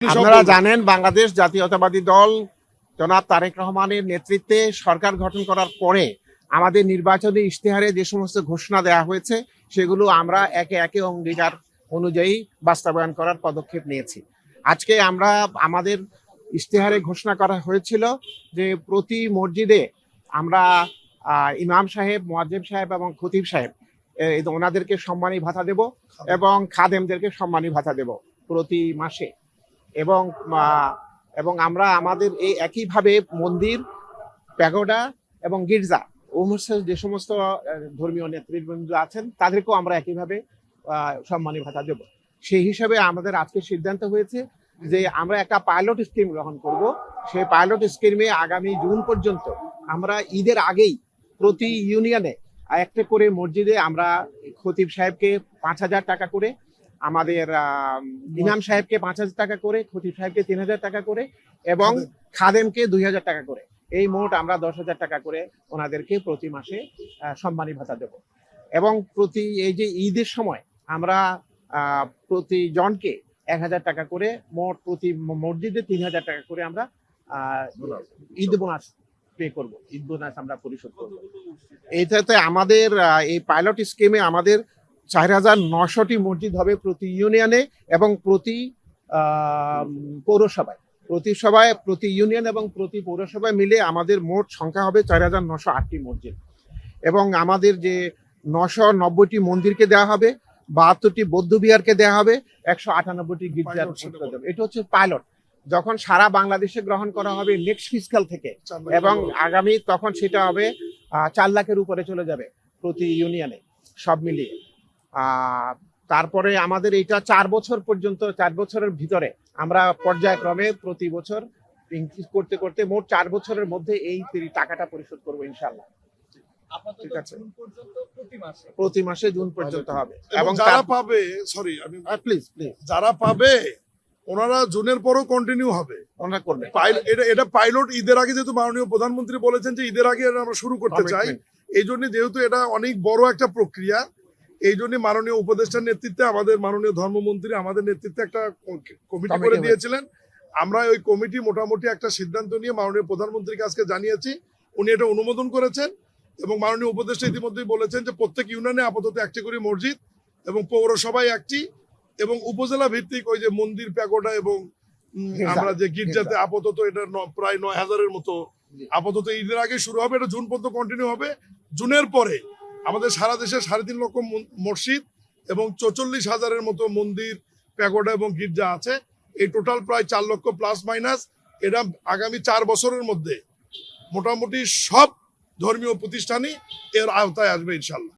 আপনারা জানেন বাংলাদেশ জাতীয়তাবাদী দল জনাব তারেক রহমানের নেতৃত্বে সরকার গঠন করার পরে আমাদের নির্বাচনী ইশতেহারে যে সমস্ত ঘোষণা দেওয়া হয়েছে সেগুলো আমরা একে একে অঙ্গীকার অনুযায়ী বাস্তবায়ন করার পদক্ষেপ নিয়েছি। আজকে আমরা আমাদের ইশতেহারে ঘোষণা করা হয়েছিল যে প্রতি মসজিদে আমরা ইমাম সাহেব, মুয়াজ্জিন সাহেব এবং খতিব সাহেব ওনাদেরকে সম্মানী ভাতা দেব এবং খাদেমদেরকে সম্মানী ভাতা দেব প্রতি মাসে। এবং আমরা আমাদের এই একইভাবে মন্দির, প্যাগোডা এবং গির্জা যে সমস্ত ধর্মীয় নেতৃবৃন্দ আছেন তাদেরকেও আমরা একইভাবে সম্মানী ভাতা দেব। সেই হিসাবে আমাদের আজকে সিদ্ধান্ত হয়েছে যে আমরা একটা পাইলট স্কিম গ্রহণ করব। সেই পাইলট স্কিমে আগামী জুন পর্যন্ত আমরা ঈদের আগেই প্রতি ইউনিয়নে একটা করে মসজিদে আমরা খতিব সাহেবকে 5,000 টাকা করে, আমাদের ইমাম সাহেবকে 5,000 টাকা করে, খতিব সাহেবকে 3,000 টাকা করে এবং খাদেমকে 2,000 টাকা করে, এই মোট আমরা 10,000 টাকা করে ওনাদেরকে প্রতি মাসে সম্মানী ভাতা দেব। এবং প্রতি এই যে ঈদের সময় আমরা প্রতি জনকে 1,000 টাকা করে, মোট প্রতি মসজিদে 3,000 টাকা করে আমরা ঈদ বোনাস পে করব, ঈদ বোনাস আমরা পরিশোধ করব। এইটাতে আমাদের এই পাইলট স্কিমে আমাদের 4,900টি মসজিদ হবে প্রতি ইউনিয়নে এবং প্রতি পৌরসভায়। প্রতি ইউনিয়ন এবং প্রতি পৌরসভায় মিলে আমাদের মোট সংখ্যা হবে 4,908টি মসজিদ। এবং আমাদের যে 990টি মন্দিরকে দেওয়া হবে, 72টি বৌদ্ধ বিহারকে দেওয়া হবে, 198টি গির্জার দেবে। এটা হচ্ছে পাইলট। যখন সারা বাংলাদেশে গ্রহণ করা হবে নেক্সট ফিসকাল থেকে এবং আগামী তখন সেটা হবে 4 লাখের উপরে চলে যাবে প্রতি ইউনিয়নে সব মিলিয়ে। তারপরে আমাদের এইটা 4 বছর পর্যন্ত, 4 বছরের ভিতরে আমরা পর্যায়ক্রমে প্রতি বছর ইনক্রিজ করতে করতে মোট 4 বছরের মধ্যে এই টাকাটা পরিশোধ করবো ইনশাল্লাহ। ঠিক আছে, প্রতি মাসে জুন পর্যন্ত হবে। এবং যারা পাবে, প্লিজ যারা পাবে ওনারা জুনের পরও কন্টিনিউ হবে, ওনারা করবে। এটা পাইলট ঈদের আগে, যেহেতু মাননীয় প্রধানমন্ত্রী বলেছেন যে ঈদের আগে আমরা শুরু করতে চাই, এই জন্য যেহেতু এটা অনেক বড় একটা প্রক্রিয়া, এই জন্য মাননীয় উপদেষ্টার নেতৃত্বে আমাদের মাননীয় ধর্মমন্ত্রী আমাদের নেতৃত্বে একটা কমিটি করে দিয়েছিলেন। আমরা ওই কমিটি মোটামুটি একটা সিদ্ধান্ত নিয়ে মাননীয় প্রধানমন্ত্রীকে আজকে জানিয়েছি, উনি এটা অনুমোদন করেছেন। এবং মাননীয় উপদেষ্টা ইতিমধ্যেই বলেছেন যে প্রত্যেক ইউনিয়নে আপাতত একটি করে মসজিদ এবং পৌরসভায় একটি এবং উপজেলা ভিত্তিক ওই যে মন্দির, প্যাগোডা এবং আমরা যে গির্জাতে আপাতত এটা প্রায় 9,000-এর মতো আপাতত ঈদের আগে শুরু হবে। এটা জুন পর্যন্ত কন্টিনিউ হবে। জুনের পরে আমাদের সারা দেশে 3.5 লক্ষ মসজিদ এবং 44,000-এর মতো মন্দির, প্যাগোডা এবং গির্জা আছে। এই টোটাল প্রায় 4 লক্ষ প্লাস মাইনাস। এটা আগামী 4 বছরের মধ্যে মোটামুটি সব ধর্মীয় প্রতিষ্ঠানই এর আওতায় আসবে ইনশাল্লাহ।